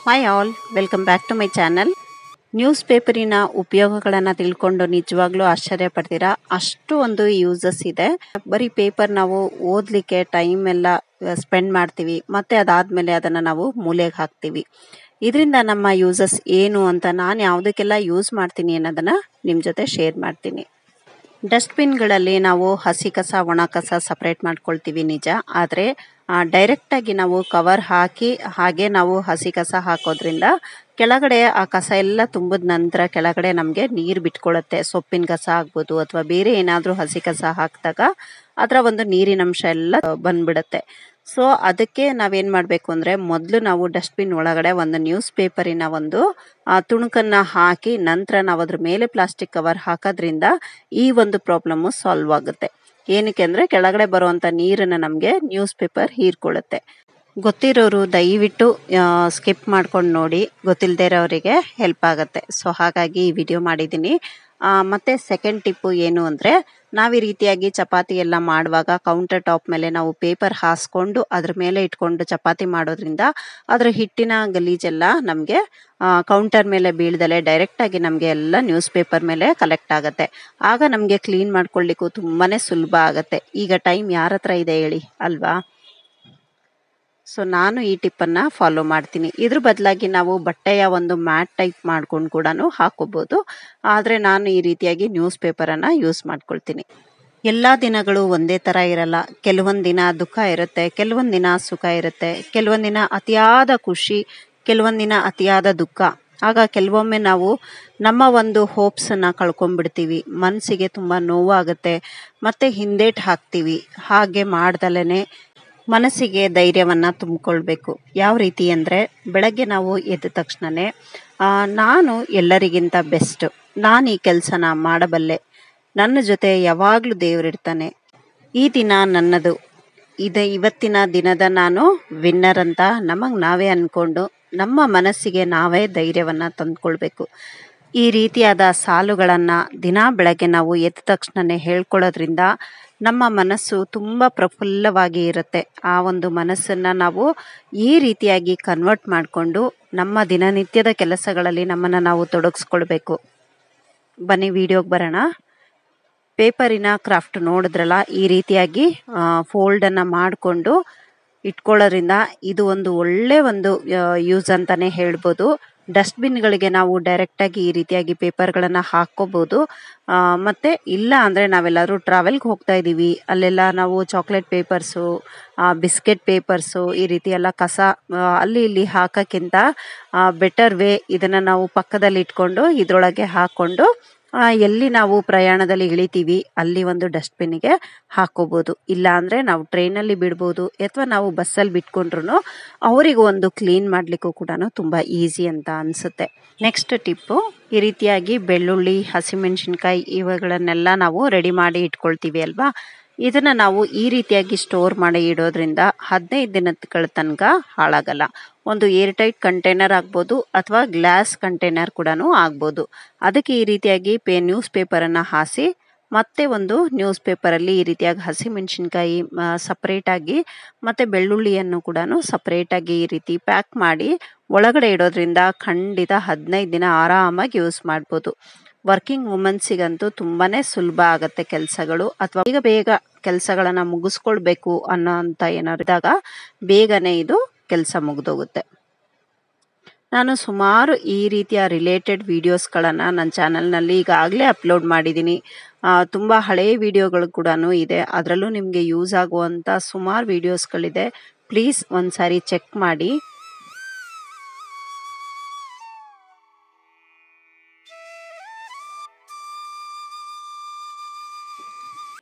Hi all, welcome back to my channel. News ಪೇಪರಿನ ಉಪಯೋಗಗಳನ್ನು ತಿಳ್ಕೊಂಡು ನಿಜವಾಗ್ಲೂ ಆಶ್ಚರ್ಯ ಪಡ್ತೀರಾ. ಅಷ್ಟು ಒಂದು ಯೂಸಸ್ ಇದೆ. ಬರೀ ಪೇಪರ್ ನಾವು ಓದಲಿಕ್ಕೆ ಟೈಮ್ ಎಲ್ಲ ಸ್ಪೆಂಡ್ ಮಾಡ್ತೀವಿ, ಮತ್ತೆ ಅದಾದ್ಮೇಲೆ ಅದನ್ನು ನಾವು ಮೂಲೆಗೆ ಹಾಕ್ತೀವಿ. ಇದರಿಂದ ನಮ್ಮ ಯೂಸಸ್ ಏನು ಅಂತ ನಾನು ಯಾವುದಕ್ಕೆಲ್ಲ ಯೂಸ್ ಮಾಡ್ತೀನಿ ಅನ್ನೋದನ್ನು ನಿಮ್ಮ ಜೊತೆ ಶೇರ್ ಮಾಡ್ತೀನಿ. ಡಸ್ಟ್ಬಿನ್ಗಳಲ್ಲಿ ನಾವು ಹಸಿ ಕಸ ಒಣ ಕಸ ಸಪ್ರೇಟ್ ಮಾಡ್ಕೊಳ್ತೀವಿ ನಿಜ, ಆದರೆ ಡೈರೆಕ್ಟಾಗಿ ನಾವು ಕವರ್ ಹಾಕಿ ಹಾಗೆ ನಾವು ಹಸಿ ಕಸ ಹಾಕೋದ್ರಿಂದ ಕೆಳಗಡೆ ಆ ಕಸ ಎಲ್ಲ ತುಂಬಿದ ನಂತರ ಕೆಳಗಡೆ ನಮಗೆ ನೀರು ಬಿಟ್ಕೊಳ್ಳುತ್ತೆ. ಸೊಪ್ಪಿನ ಕಸ ಆಗ್ಬೋದು ಅಥವಾ ಬೇರೆ ಏನಾದರೂ ಹಸಿ ಕಸ ಹಾಕಿದಾಗ ಅದರ ಒಂದು ನೀರಿನಂಶ ಎಲ್ಲ ಬಂದ್ಬಿಡುತ್ತೆ. ಸೊ ಅದಕ್ಕೆ ನಾವೇನು ಮಾಡಬೇಕು ಅಂದರೆ, ಮೊದಲು ನಾವು ಡಸ್ಟ್ಬಿನ್ ಒಳಗಡೆ ಒಂದು ನ್ಯೂಸ್ ಪೇಪರಿನ ಒಂದು ತುಣುಕನ್ನು ಹಾಕಿ ನಂತರ ನಾವು ಅದ್ರ ಮೇಲೆ ಪ್ಲಾಸ್ಟಿಕ್ ಕವರ್ ಹಾಕೋದ್ರಿಂದ ಈ ಒಂದು ಪ್ರಾಬ್ಲಮ್ಮು ಸಾಲ್ವ್ ಆಗುತ್ತೆ. ಏನಕ್ಕೆ ಅಂದರೆ ಕೆಳಗಡೆ ಬರುವಂಥ ನೀರನ್ನು ನಮಗೆ ನ್ಯೂಸ್ ಪೇಪರ್ ಹೀರ್ಕೊಳ್ಳುತ್ತೆ. ಗೊತ್ತಿರೋರು ದಯವಿಟ್ಟು ಸ್ಕಿಪ್ ಮಾಡ್ಕೊಂಡು ನೋಡಿ, ಗೊತ್ತಿಲ್ಲದೆ ಇರೋರಿಗೆ ಹೆಲ್ಪ್ ಆಗುತ್ತೆ. ಸೊ ಹಾಗಾಗಿ ಈ ವಿಡಿಯೋ ಮಾಡಿದ್ದೀನಿ. ಮತ್ತು ಸೆಕೆಂಡ್ ಟಿಪ್ಪು ಏನು ಅಂದರೆ, ನಾವು ಈ ರೀತಿಯಾಗಿ ಚಪಾತಿ ಎಲ್ಲ ಮಾಡುವಾಗ ಕೌಂಟರ್ ಟಾಪ್ ಮೇಲೆ ನಾವು ಪೇಪರ್ ಹಾಸ್ಕೊಂಡು ಅದ್ರ ಮೇಲೆ ಇಟ್ಕೊಂಡು ಚಪಾತಿ ಮಾಡೋದ್ರಿಂದ ಅದರ ಹಿಟ್ಟಿನ ಗಲೀಜೆಲ್ಲ ನಮಗೆ ಕೌಂಟರ್ ಮೇಲೆ ಬೀಳ್ದಲೆ ಡೈರೆಕ್ಟಾಗಿ ನಮಗೆ ಎಲ್ಲ ನ್ಯೂಸ್ ಪೇಪರ್ ಮೇಲೆ ಕಲೆಕ್ಟ್ ಆಗುತ್ತೆ. ಆಗ ನಮಗೆ ಕ್ಲೀನ್ ಮಾಡ್ಕೊಳ್ಳಿಕ್ಕೂ ತುಂಬಾ ಸುಲಭ ಆಗುತ್ತೆ. ಈಗ ಟೈಮ್ ಯಾರ ಹತ್ರ ಇದೆ ಹೇಳಿ ಅಲ್ವಾ? ಸೊ ನಾನು ಈ ಟಿಪ್ಪನ್ನು ಫಾಲೋ ಮಾಡ್ತೀನಿ. ಇದ್ರ ಬದಲಾಗಿ ನಾವು ಬಟ್ಟೆಯ ಒಂದು ಮ್ಯಾಟ್ ಟೈಪ್ ಮಾಡ್ಕೊಂಡು ಕೂಡ ಹಾಕೋಬೋದು, ಆದರೆ ನಾನು ಈ ರೀತಿಯಾಗಿ ನ್ಯೂಸ್ ಪೇಪರನ್ನು ಯೂಸ್ ಮಾಡ್ಕೊಳ್ತೀನಿ. ಎಲ್ಲ ದಿನಗಳು ಒಂದೇ ಥರ ಇರಲ್ಲ. ಕೆಲವೊಂದು ದಿನ ದುಃಖ ಇರುತ್ತೆ, ಕೆಲವೊಂದು ದಿನ ಸುಖ ಇರುತ್ತೆ, ಕೆಲವೊಂದು ದಿನ ಅತಿಯಾದ ಖುಷಿ, ಕೆಲವೊಂದು ದಿನ ಅತಿಯಾದ ದುಃಖ. ಆಗ ಕೆಲವೊಮ್ಮೆ ನಾವು ನಮ್ಮ ಒಂದು ಹೋಪ್ಸನ್ನು ಕಳ್ಕೊಂಡ್ಬಿಡ್ತೀವಿ, ಮನಸ್ಸಿಗೆ ತುಂಬ ನೋವಾಗುತ್ತೆ, ಮತ್ತು ಹಿಂದೇಟು ಹಾಕ್ತೀವಿ. ಹಾಗೆ ಮಾಡ್ದಲೇ ಮನಸ್ಸಿಗೆ ಧೈರ್ಯವನ್ನು ತುಂಬಿಕೊಳ್ಬೇಕು. ಯಾವ ರೀತಿ ಅಂದರೆ, ಬೆಳಗ್ಗೆ ನಾವು ಎದ್ದ ತಕ್ಷಣವೇ ನಾನು ಎಲ್ಲರಿಗಿಂತ ಬೆಸ್ಟ್, ನಾನು ಈ ಕೆಲಸನ ಮಾಡಬಲ್ಲೆ, ನನ್ನ ಜೊತೆ ಯಾವಾಗಲೂ ದೇವರಿರ್ತಾನೆ, ಈ ದಿನ ನನ್ನದು, ಇವತ್ತಿನ ದಿನದ ನಾನು ವಿನ್ನರ್ ಅಂತ ನಮಗೆ ನಾವೇ ಅಂದ್ಕೊಂಡು ನಮ್ಮ ಮನಸ್ಸಿಗೆ ನಾವೇ ಧೈರ್ಯವನ್ನು ತಂದುಕೊಳ್ಬೇಕು. ಈ ರೀತಿಯಾದ ಸಾಲುಗಳನ್ನು ದಿನ ಬೆಳಗ್ಗೆ ನಾವು ಎದ್ದ ತಕ್ಷಣವೇ ಹೇಳ್ಕೊಳ್ಳೋದ್ರಿಂದ ನಮ್ಮ ಮನಸ್ಸು ತುಂಬ ಪ್ರಫುಲ್ಲವಾಗಿ ಇರುತ್ತೆ. ಆ ಒಂದು ಮನಸ್ಸನ್ನು ನಾವು ಈ ರೀತಿಯಾಗಿ ಕನ್ವರ್ಟ್ ಮಾಡಿಕೊಂಡು ನಮ್ಮ ದಿನನಿತ್ಯದ ಕೆಲಸಗಳಲ್ಲಿ ನಮ್ಮನ್ನು ನಾವು ತೊಡಗಿಸ್ಕೊಳ್ಬೇಕು. ಬನ್ನಿ ವಿಡಿಯೋಗೆ ಬರೋಣ. ಪೇಪರಿನ ಕ್ರಾಫ್ಟ್ ನೋಡಿದ್ರಲ್ಲ, ಈ ರೀತಿಯಾಗಿ ಫೋಲ್ಡನ್ನು ಮಾಡಿಕೊಂಡು ಇಟ್ಕೊಳ್ಳೋದ್ರಿಂದ ಇದು ಒಂದು ಒಳ್ಳೆ ಒಂದು ಯೂಸ್ ಅಂತಲೇ ಹೇಳ್ಬೋದು. ಡಸ್ಟ್ಬಿನ್ಗಳಿಗೆ ನಾವು ಡೈರೆಕ್ಟಾಗಿ ಈ ರೀತಿಯಾಗಿ ಪೇಪರ್ಗಳನ್ನು ಹಾಕ್ಕೋಬೋದು. ಮತ್ತು ಇಲ್ಲ ಅಂದರೆ ನಾವೆಲ್ಲರೂ ಟ್ರಾವೆಲ್ಗೆ ಹೋಗ್ತಾ ಇದ್ದೀವಿ, ಅಲ್ಲೆಲ್ಲ ನಾವು ಚಾಕ್ಲೇಟ್ ಪೇಪರ್ಸು, ಬಿಸ್ಕೆಟ್ ಪೇಪರ್ಸು ಈ ರೀತಿ ಎಲ್ಲ ಕಸ ಅಲ್ಲಿ ಇಲ್ಲಿ ಹಾಕೋಕ್ಕಿಂತ ಬೆಟರ್ ವೇ ಇದನ್ನು ನಾವು ಪಕ್ಕದಲ್ಲಿ ಇಟ್ಕೊಂಡು ಇದರೊಳಗೆ ಹಾಕ್ಕೊಂಡು ಎಲ್ಲಿ ನಾವು ಪ್ರಯಾಣದಲ್ಲಿ ಇಳಿತೀವಿ ಅಲ್ಲಿ ಒಂದು ಡಸ್ಟ್ಬಿನ್ನಿಗೆ ಹಾಕೋಬೋದು. ಇಲ್ಲ ಅಂದರೆ ನಾವು ಟ್ರೈನಲ್ಲಿ ಬಿಡ್ಬೋದು, ಅಥವಾ ನಾವು ಬಸ್ಸಲ್ಲಿ ಬಿಟ್ಕೊಂಡ್ರು ಅವರಿಗೂ ಒಂದು ಕ್ಲೀನ್ ಮಾಡಲಿಕ್ಕೂ ಕೂಡ ತುಂಬ ಈಸಿ ಅಂತ ಅನಿಸುತ್ತೆ. ನೆಕ್ಸ್ಟ್ ಟಿಪ್ಪು, ಈ ರೀತಿಯಾಗಿ ಬೆಳ್ಳುಳ್ಳಿ, ಹಸಿಮೆಣಸಿನ್ಕಾಯಿ ಇವುಗಳನ್ನೆಲ್ಲ ನಾವು ರೆಡಿ ಮಾಡಿ ಇಟ್ಕೊಳ್ತೀವಿ ಅಲ್ವಾ, ಇದನ್ನು ನಾವು ಈ ರೀತಿಯಾಗಿ ಸ್ಟೋರ್ ಮಾಡಿ ಇಡೋದ್ರಿಂದ 15 ದಿನಗಳ ತನಕ ಹಾಳಾಗಲ್ಲ. ಒಂದು ಏರ್ ಟೈಟ್ ಕಂಟೈನರ್ ಆಗ್ಬೋದು ಅಥವಾ ಗ್ಲಾಸ್ ಕಂಟೈನರ್ ಕೂಡ ಆಗ್ಬೋದು. ಅದಕ್ಕೆ ಈ ರೀತಿಯಾಗಿ ನ್ಯೂಸ್ ಪೇಪರನ್ನು ಹಾಸಿ ಮತ್ತೆ ಒಂದು ನ್ಯೂಸ್ ಪೇಪರಲ್ಲಿ ಈ ರೀತಿಯಾಗಿ ಹಸಿಮೆಣಸಿನ್ಕಾಯಿ ಸಪ್ರೇಟಾಗಿ ಮತ್ತು ಬೆಳ್ಳುಳ್ಳಿಯನ್ನು ಕೂಡ ಸಪ್ರೇಟಾಗಿ ಈ ರೀತಿ ಪ್ಯಾಕ್ ಮಾಡಿ ಒಳಗಡೆ ಇಡೋದ್ರಿಂದ ಖಂಡಿತ 15 ದಿನ ಆರಾಮಾಗಿ ಯೂಸ್ ಮಾಡ್ಬೋದು. ವರ್ಕಿಂಗ್ ವುಮೆನ್ಸಿಗಂತೂ ತುಂಬಾ ಸುಲಭ ಆಗುತ್ತೆ ಕೆಲಸಗಳು, ಅಥವಾ ಬೇಗ ಕೆಲಸಗಳನ್ನು ಮುಗಿಸ್ಕೊಳ್ಬೇಕು ಅನ್ನೋ ಅಂತ ಏನಾದ್ರು ಇದ್ದಾಗ ಬೇಗನೆ ಇದು ಕೆಲಸ ಮುಗಿದೋಗುತ್ತೆ. ನಾನು ಸುಮಾರು ಈ ರೀತಿಯ ರಿಲೇಟೆಡ್ ವಿಡಿಯೋಸ್ಗಳನ್ನು ನನ್ನ ಚಾನಲ್ನಲ್ಲಿ ಈಗಾಗಲೇ ಅಪ್ಲೋಡ್ ಮಾಡಿದ್ದೀನಿ. ತುಂಬ ಹಳೆಯ ವಿಡಿಯೋಗಳು ಕೂಡ ಇದೆ, ಅದರಲ್ಲೂ ನಿಮಗೆ ಯೂಸ್ ಆಗುವಂಥ ಸುಮಾರು ವಿಡಿಯೋಸ್ಗಳಿದೆ. ಪ್ಲೀಸ್ ಒಂದು ಸಾರಿ ಚೆಕ್ ಮಾಡಿ.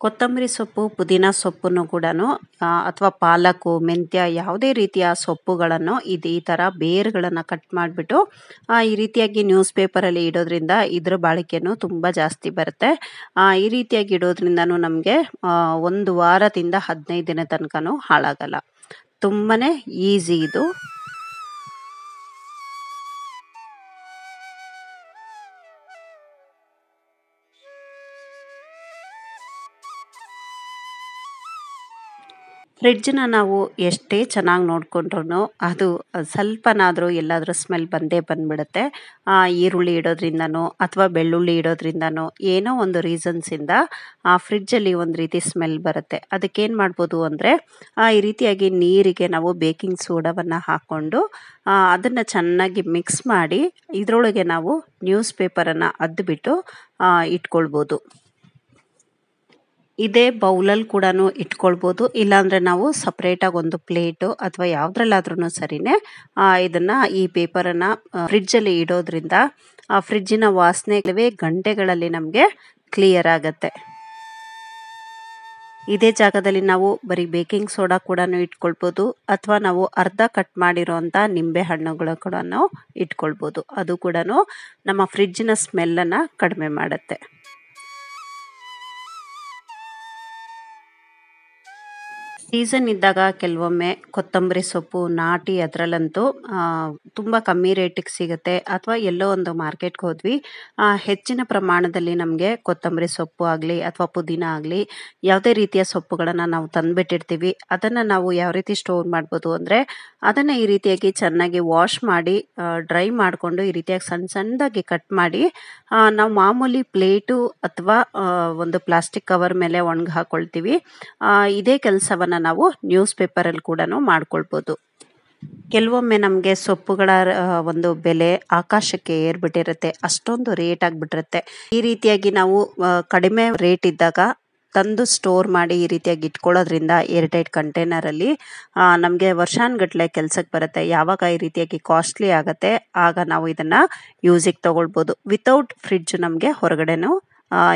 ಕೊತ್ತಂಬರಿ ಸೊಪ್ಪು, ಪುದೀನ ಸೊಪ್ಪನ್ನು ಕೂಡ ಅಥವಾ ಪಾಲಕು, ಮೆಂತ್ಯ ಯಾವುದೇ ರೀತಿಯ ಸೊಪ್ಪುಗಳನ್ನು ಈ ಥರ ಬೇರುಗಳನ್ನು ಕಟ್ ಮಾಡಿಬಿಟ್ಟು ಈ ರೀತಿಯಾಗಿ ನ್ಯೂಸ್ ಪೇಪರಲ್ಲಿ ಇಡೋದ್ರಿಂದ ಇದರ ಬಾಳಿಕೆನೂ ತುಂಬ ಜಾಸ್ತಿ ಬರುತ್ತೆ. ಈ ರೀತಿಯಾಗಿ ಇಡೋದ್ರಿಂದನೂ ನಮಗೆ 1 ವಾರದಿಂದ 15 ದಿನ ತನಕನೂ ಹಾಳಾಗಲ್ಲ. ತುಂಬಾ ಈಸಿ ಇದು. ಫ್ರಿಡ್ಜ್‌ನ ನಾವು ಎಷ್ಟೇ ಚೆನ್ನಾಗಿ ನೋಡ್ಕೊಂಡ್ರೂ ಅದು ಸ್ವಲ್ಪನಾದರೂ ಎಲ್ಲಾದರೂ ಸ್ಮೆಲ್ ಬಂದೇ ಬಂದ್ಬಿಡುತ್ತೆ. ಈರುಳ್ಳಿ ಇಡೋದ್ರಿಂದನೋ ಅಥವಾ ಬೆಳ್ಳುಳ್ಳಿ ಇಡೋದ್ರಿಂದನೋ ಏನೋ ಒಂದು ರೀಸನ್ಸಿಂದ ಆ ಫ್ರಿಡ್ಜಲ್ಲಿ ಒಂದು ರೀತಿ ಸ್ಮೆಲ್ ಬರುತ್ತೆ. ಅದಕ್ಕೇನು ಮಾಡ್ಬೋದು ಅಂದರೆ ಈ ರೀತಿಯಾಗಿ ನೀರಿಗೆ ನಾವು ಬೇಕಿಂಗ್ ಸೋಡಾವನ್ನು ಹಾಕ್ಕೊಂಡು ಅದನ್ನು ಚೆನ್ನಾಗಿ ಮಿಕ್ಸ್ ಮಾಡಿ ಇದರೊಳಗೆ ನಾವು ನ್ಯೂಸ್ ಪೇಪರನ್ನು ಅದ್ಬಿಟ್ಟು ಇಟ್ಕೊಳ್ಬೋದು. ಇದೇ ಬೌಲಲ್ಲಿ ಕೂಡ ಇಟ್ಕೊಳ್ಬೋದು. ಇಲ್ಲಾಂದರೆ ನಾವು ಸಪ್ರೇಟಾಗಿ ಒಂದು ಪ್ಲೇಟು ಅಥವಾ ಯಾವುದ್ರಲ್ಲಾದ್ರೂ ಸರಿನೇ ಇದನ್ನು ಈ ಪೇಪರನ್ನು ಫ್ರಿಡ್ಜಲ್ಲಿ ಇಡೋದ್ರಿಂದ ಆ ಫ್ರಿಡ್ಜಿನ ವಾಸನೆಗಳೇ ಗಂಟೆಗಳಲ್ಲಿ ನಮಗೆ ಕ್ಲಿಯರ್ ಆಗುತ್ತೆ. ಇದೇ ಜಾಗದಲ್ಲಿ ನಾವು ಬರೀ ಬೇಕಿಂಗ್ ಸೋಡಾ ಕೂಡ ಇಟ್ಕೊಳ್ಬೋದು ಅಥವಾ ನಾವು ಅರ್ಧ ಕಟ್ ಮಾಡಿರೋಂಥ ನಿಂಬೆ ಹಣ್ಣುಗಳು ಕೂಡ ಇಟ್ಕೊಳ್ಬೋದು. ಅದು ಕೂಡ ನಮ್ಮ ಫ್ರಿಡ್ಜಿನ ಸ್ಮೆಲ್ಲನ್ನು ಕಡಿಮೆ ಮಾಡುತ್ತೆ. ಸೀಸನ್ ಇದ್ದಾಗ ಕೆಲವೊಮ್ಮೆ ಕೊತ್ತಂಬರಿ ಸೊಪ್ಪು ನಾಟಿ ಅದರಲ್ಲಂತೂ ತುಂಬ ಕಮ್ಮಿ ರೇಟಿಗೆ ಸಿಗುತ್ತೆ. ಅಥವಾ ಎಲ್ಲೋ ಒಂದು ಮಾರ್ಕೆಟ್ಗೆ ಹೋದ್ವಿ, ಹೆಚ್ಚಿನ ಪ್ರಮಾಣದಲ್ಲಿ ನಮಗೆ ಕೊತ್ತಂಬರಿ ಸೊಪ್ಪು ಆಗಲಿ ಅಥವಾ ಪುದೀನ ಆಗಲಿ ಯಾವುದೇ ರೀತಿಯ ಸೊಪ್ಪುಗಳನ್ನು ನಾವು ತಂದುಬಿಟ್ಟಿರ್ತೀವಿ. ಅದನ್ನು ನಾವು ಯಾವ ರೀತಿ ಸ್ಟೋರ್ ಮಾಡ್ಬೋದು ಅಂದರೆ ಅದನ್ನು ಈ ರೀತಿಯಾಗಿ ಚೆನ್ನಾಗಿ ವಾಶ್ ಮಾಡಿ ಡ್ರೈ ಮಾಡಿಕೊಂಡು ಈ ರೀತಿಯಾಗಿ ಸಣ್ಣ ಸಣ್ಣದಾಗಿ ಕಟ್ ಮಾಡಿ ನಾವು ಮಾಮೂಲಿ ಪ್ಲೇಟು ಅಥವಾ ಒಂದು ಪ್ಲಾಸ್ಟಿಕ್ ಕವರ್ ಮೇಲೆ ಒಣಗಿ ಹಾಕ್ಕೊಳ್ತೀವಿ. ಇದೇ ಕೆಲಸವನ್ನು ನಾವು ನ್ಯೂಸ್ ಪೇಪರಲ್ಲಿ ಕೂಡ ಮಾಡ್ಕೊಳ್ಬೋದು. ಕೆಲವೊಮ್ಮೆ ನಮಗೆ ಸೊಪ್ಪುಗಳ ಒಂದು ಬೆಲೆ ಆಕಾಶಕ್ಕೆ ಏರ್ಬಿಟ್ಟಿರುತ್ತೆ, ಅಷ್ಟೊಂದು ರೇಟ್ ಆಗಿಬಿಟ್ಟಿರುತ್ತೆ. ಈ ರೀತಿಯಾಗಿ ನಾವು ಕಡಿಮೆ ರೇಟ್ ಇದ್ದಾಗ ತಂದು ಸ್ಟೋರ್ ಮಾಡಿ ಈ ರೀತಿಯಾಗಿ ಇಟ್ಕೊಳ್ಳೋದ್ರಿಂದ ಏರ್ಟೈಟ್ ಕಂಟೈನರಲ್ಲಿ ನಮಗೆ ವರ್ಷಾನುಗಟ್ಟಲೆ ಕೆಲಸಕ್ಕೆ ಬರುತ್ತೆ. ಯಾವಾಗ ಈ ರೀತಿಯಾಗಿ ಕಾಸ್ಟ್ಲಿ ಆಗುತ್ತೆ ಆಗ ನಾವು ಇದನ್ನು ಯೂಸಿಗೆ ತಗೊಳ್ಬೋದು. ವಿತೌಟ್ ಫ್ರಿಡ್ಜ್ ನಮಗೆ ಹೊರಗಡೆನೂ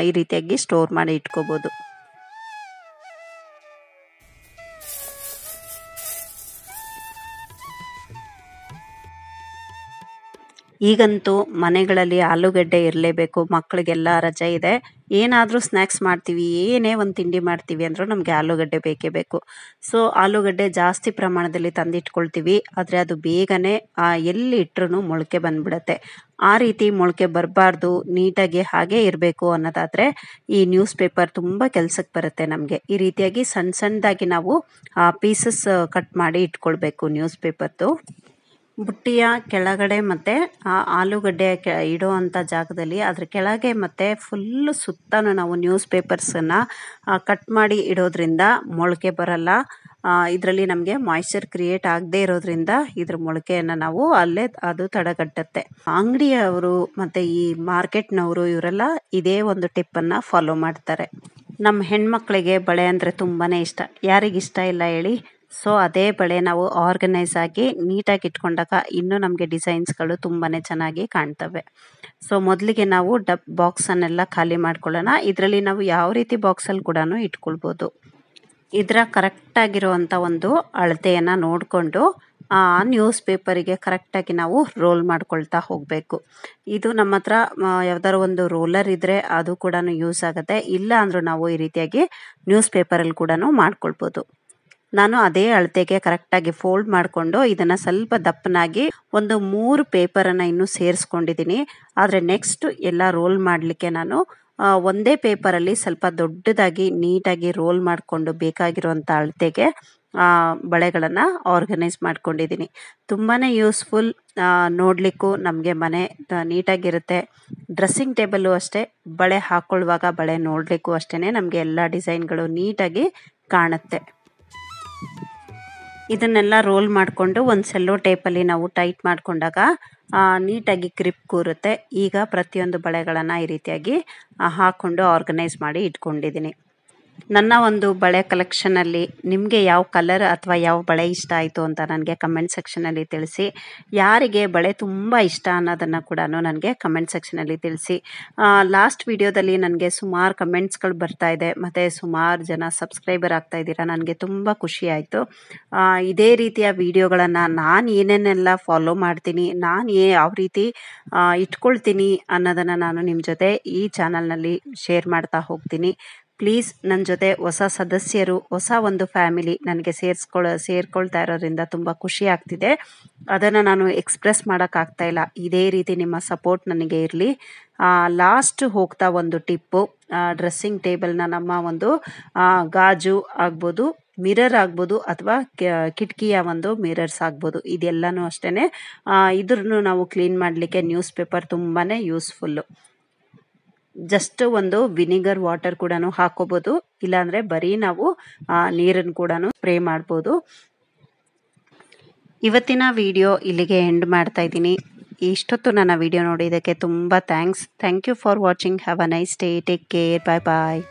ಈ ರೀತಿಯಾಗಿ ಸ್ಟೋರ್ ಮಾಡಿ ಇಟ್ಕೋಬೋದು. ಈಗಂತೂ ಮನೆಗಳಲ್ಲಿ ಆಲೂಗಡ್ಡೆ ಇರಲೇಬೇಕು. ಮಕ್ಕಳಿಗೆಲ್ಲ ರಜೆ ಇದೆ, ಏನಾದರೂ ಸ್ನ್ಯಾಕ್ಸ್ ಮಾಡ್ತೀವಿ, ಏನೇ ಒಂದು ತಿಂಡಿ ಮಾಡ್ತೀವಿ ಅಂದರೂ ನಮಗೆ ಆಲೂಗಡ್ಡೆ ಬೇಕೇ ಬೇಕು. ಸೊ ಆಲೂಗಡ್ಡೆ ಜಾಸ್ತಿ ಪ್ರಮಾಣದಲ್ಲಿ ತಂದಿಟ್ಕೊಳ್ತೀವಿ, ಆದರೆ ಅದು ಬೇಗನೆ ಎಲ್ಲಿ ಇಟ್ಟರೂ ಮೊಳಕೆ ಬಂದ್ಬಿಡುತ್ತೆ. ಆ ರೀತಿ ಮೊಳಕೆ ಬರಬಾರ್ದು, ನೀಟಾಗಿ ಹಾಗೇ ಇರಬೇಕು ಅನ್ನೋದಾದರೆ ಈ ನ್ಯೂಸ್ ಪೇಪರ್ ತುಂಬ ಕೆಲಸಕ್ಕೆ ಬರುತ್ತೆ ನಮಗೆ. ಈ ರೀತಿಯಾಗಿ ಸಣ್ಣ ಸಣ್ಣದಾಗಿ ನಾವು ಪೀಸಸ್ ಕಟ್ ಮಾಡಿ ಇಟ್ಕೊಳ್ಬೇಕು ನ್ಯೂಸ್ ಪೇಪರ್ದು. ಬುಟ್ಟಿಯ ಕೆಳಗಡೆ ಮತ್ತು ಆಲೂಗಡ್ಡೆ ಇಡೋ ಅಂಥ ಜಾಗದಲ್ಲಿ ಅದ್ರ ಕೆಳಗೆ ಮತ್ತು ಫುಲ್ಲು ಸುತ್ತಲೂ ನಾವು ನ್ಯೂಸ್ ಪೇಪರ್ಸನ್ನು ಕಟ್ ಮಾಡಿ ಇಡೋದ್ರಿಂದ ಮೊಳಕೆ ಬರಲ್ಲ. ಇದರಲ್ಲಿ ನಮಗೆ ಮಾಯ್ಶ್ಚರ್ ಕ್ರಿಯೇಟ್ ಆಗದೇ ಇರೋದ್ರಿಂದ ಇದ್ರ ಮೊಳಕೆಯನ್ನು ನಾವು ಅಲ್ಲೇ ಅದು ತಡೆಗಟ್ಟುತ್ತೆ. ಅಂಗಡಿಯವರು ಮತ್ತು ಈ ಮಾರ್ಕೆಟ್ನವರು ಇವರೆಲ್ಲ ಇದೇ ಒಂದು ಟಿಪ್ಪನ್ನು ಫಾಲೋ ಮಾಡ್ತಾರೆ. ನಮ್ಮ ಹೆಣ್ಮಕ್ಳಿಗೆ ಬಳೆ ಅಂದರೆ ತುಂಬಾ ಇಷ್ಟ, ಯಾರಿಗಿಷ್ಟ ಇಲ್ಲ ಹೇಳಿ. ಸೊ ಅದೇ ಬಳೆ ನಾವು ಆರ್ಗನೈಸ್ ಆಗಿ ನೀಟಾಗಿ ಇಟ್ಕೊಂಡಾಗ ಇನ್ನೂ ನಮಗೆ ಡಿಸೈನ್ಸ್ಗಳು ತುಂಬಾ ಚೆನ್ನಾಗಿ ಕಾಣ್ತವೆ. ಸೊ ಮೊದಲಿಗೆ ನಾವು ಬಾಕ್ಸನ್ನೆಲ್ಲ ಖಾಲಿ ಮಾಡ್ಕೊಳ್ಳೋಣ. ಇದರಲ್ಲಿ ನಾವು ಯಾವ ರೀತಿ ಬಾಕ್ಸಲ್ಲಿ ಕೂಡ ಇಟ್ಕೊಳ್ಬೋದು. ಇದರ ಕರೆಕ್ಟಾಗಿರುವಂಥ ಒಂದು ಅಳತೆಯನ್ನು ನೋಡಿಕೊಂಡು ನ್ಯೂಸ್ ಪೇಪರಿಗೆ ಕರೆಕ್ಟಾಗಿ ನಾವು ರೋಲ್ ಮಾಡ್ಕೊಳ್ತಾ ಹೋಗಬೇಕು. ಇದು ನಮ್ಮ ಹತ್ರ ಯಾವ್ದಾದ್ರು ಒಂದು ರೋಲರ್ ಇದ್ದರೆ ಅದು ಕೂಡ ಯೂಸ್ ಆಗುತ್ತೆ. ಇಲ್ಲ ಅಂದರೂ ನಾವು ಈ ರೀತಿಯಾಗಿ ನ್ಯೂಸ್ ಪೇಪರಲ್ಲಿ ಕೂಡ ಮಾಡ್ಕೊಳ್ಬೋದು. ನಾನು ಅದೇ ಅಳತೆಗೆ ಕರೆಕ್ಟಾಗಿ ಫೋಲ್ಡ್ ಮಾಡಿಕೊಂಡು ಇದನ್ನು ಸ್ವಲ್ಪ ದಪ್ಪನಾಗಿ ಒಂದು 3 ಪೇಪರನ್ನು ಇನ್ನೂ ಸೇರಿಸ್ಕೊಂಡಿದ್ದೀನಿ. ಆದರೆ ನೆಕ್ಸ್ಟ್ ಎಲ್ಲ ರೋಲ್ ಮಾಡಲಿಕ್ಕೆ ನಾನು ಒಂದೇ ಪೇಪರಲ್ಲಿ ಸ್ವಲ್ಪ ದೊಡ್ಡದಾಗಿ ನೀಟಾಗಿ ರೋಲ್ ಮಾಡಿಕೊಂಡು ಬೇಕಾಗಿರುವಂಥ ಅಳತೆಗೆ ಬಳೆಗಳನ್ನು ಆರ್ಗನೈಸ್ ಮಾಡ್ಕೊಂಡಿದ್ದೀನಿ. ತುಂಬಾ ಯೂಸ್ಫುಲ್, ನೋಡಲಿಕ್ಕೂ ನಮಗೆ ಮನೆ ನೀಟಾಗಿರುತ್ತೆ. ಡ್ರೆಸ್ಸಿಂಗ್ ಟೇಬಲ್ಲು ಅಷ್ಟೇ, ಬಳೆ ಹಾಕ್ಕೊಳ್ಳುವಾಗ ಬಳೆ ನೋಡಲಿಕ್ಕೂ ಅಷ್ಟೇ ನಮಗೆ ಎಲ್ಲ ಡಿಸೈನ್ಗಳು ನೀಟಾಗಿ ಕಾಣುತ್ತೆ. ಇದನ್ನೆಲ್ಲ ರೋಲ್ ಮಾಡಿಕೊಂಡು ಒಂದು ಸೆಲ್ಲೋ ಟೇಪಲ್ಲಿ ನಾವು ಟೈಟ್ ಮಾಡಿಕೊಂಡಾಗ ನೀಟಾಗಿ ಗ್ರಿಪ್ ಕೂರುತ್ತೆ. ಈಗ ಪ್ರತಿಯೊಂದು ಬಳೆಗಳನ್ನು ಈ ರೀತಿಯಾಗಿ ಹಾಕ್ಕೊಂಡು ಆರ್ಗನೈಸ್ ಮಾಡಿ ಇಟ್ಕೊಂಡಿದ್ದೀನಿ. ನನ್ನ ಒಂದು ಬಳೆ ಕಲೆಕ್ಷನಲ್ಲಿ ನಿಮಗೆ ಯಾವ ಕಲರ್ ಅಥವಾ ಯಾವ ಬಳೆ ಇಷ್ಟ ಆಯಿತು ಅಂತ ನನಗೆ ಕಮೆಂಟ್ ಸೆಕ್ಷನಲ್ಲಿ ತಿಳಿಸಿ. ಯಾರಿಗೆ ಬಳೆ ತುಂಬ ಇಷ್ಟ ಅನ್ನೋದನ್ನು ಕೂಡ ನನಗೆ ಕಮೆಂಟ್ ಸೆಕ್ಷನಲ್ಲಿ ತಿಳಿಸಿ. ಲಾಸ್ಟ್ ವಿಡಿಯೋದಲ್ಲಿ ನನಗೆ ಸುಮಾರು ಕಮೆಂಟ್ಸ್ಗಳು ಬರ್ತಾಯಿದೆ ಮತ್ತು ಸುಮಾರು ಜನ ಸಬ್ಸ್ಕ್ರೈಬರ್ ಆಗ್ತಾಯಿದ್ದೀರಾ. ನನಗೆ ತುಂಬ ಖುಷಿ ಆಯಿತು. ಇದೇ ರೀತಿಯ ವಿಡಿಯೋಗಳನ್ನು ನಾನು ಏನೇನೆಲ್ಲ ಫಾಲೋ ಮಾಡ್ತೀನಿ, ನಾನು ಯಾವ ರೀತಿ ಇಟ್ಕೊಳ್ತೀನಿ ಅನ್ನೋದನ್ನು ನಾನು ನಿಮ್ಮ ಜೊತೆ ಈ ಚಾನಲ್ನಲ್ಲಿ ಶೇರ್ ಮಾಡ್ತಾ ಹೋಗ್ತೀನಿ. ಪ್ಲೀಸ್ ನನ್ನ ಜೊತೆ ಹೊಸ ಸದಸ್ಯರು, ಹೊಸ ಒಂದು ಫ್ಯಾಮಿಲಿ ನನಗೆ ಸೇರ್ಕೊಳ್ತಾ ಇರೋದ್ರಿಂದ ತುಂಬ ಖುಷಿ ಆಗ್ತಿದೆ. ಅದನ್ನು ನಾನು ಎಕ್ಸ್ಪ್ರೆಸ್ ಮಾಡೋಕ್ಕಾಗ್ತಾಯಿಲ್ಲ. ಇದೇ ರೀತಿ ನಿಮ್ಮ ಸಪೋರ್ಟ್ ನನಗೆ ಇರಲಿ. ಲಾಸ್ಟ್ ಹೋಗ್ತಾ ಒಂದು ಟಿಪ್ಪು, ಡ್ರೆಸ್ಸಿಂಗ್ ಟೇಬಲ್ನ ನಮ್ಮ ಒಂದು ಗಾಜು ಆಗ್ಬೋದು ಮಿರರ್ ಆಗ್ಬೋದು ಅಥವಾ ಕಿಟಕಿಯ ಒಂದು ಮಿರರ್ಸ್ ಆಗ್ಬೋದು, ಇದೆಲ್ಲನೂ ಅಷ್ಟೇ. ಇದ್ರನ್ನು ನಾವು ಕ್ಲೀನ್ ಮಾಡಲಿಕ್ಕೆ ನ್ಯೂಸ್ ಪೇಪರ್ ತುಂಬಾ ಯೂಸ್ಫುಲ್ಲು. ಜಸ್ಟ್ ಒಂದು ವಿನಿಗರ್ ವಾಟರ್ ಕೂಡ ಹಾಕೋಬೋದು, ಇಲ್ಲಾಂದರೆ ಬರೀ ನಾವು ನೀರನ್ನು ಕೂಡ ಸ್ಪ್ರೇ ಮಾಡ್ಬೋದು. ಇವತ್ತಿನ ವಿಡಿಯೋ ಇಲ್ಲಿಗೆ ಎಂಡ್ ಮಾಡ್ತಾ ಇದ್ದೀನಿ. ಇಷ್ಟೊತ್ತು ನನ್ನ ವಿಡಿಯೋ ನೋಡಿದ್ದಕ್ಕೆ ತುಂಬ thanks. Thank you for watching. Have a nice day. Take care. Bye bye.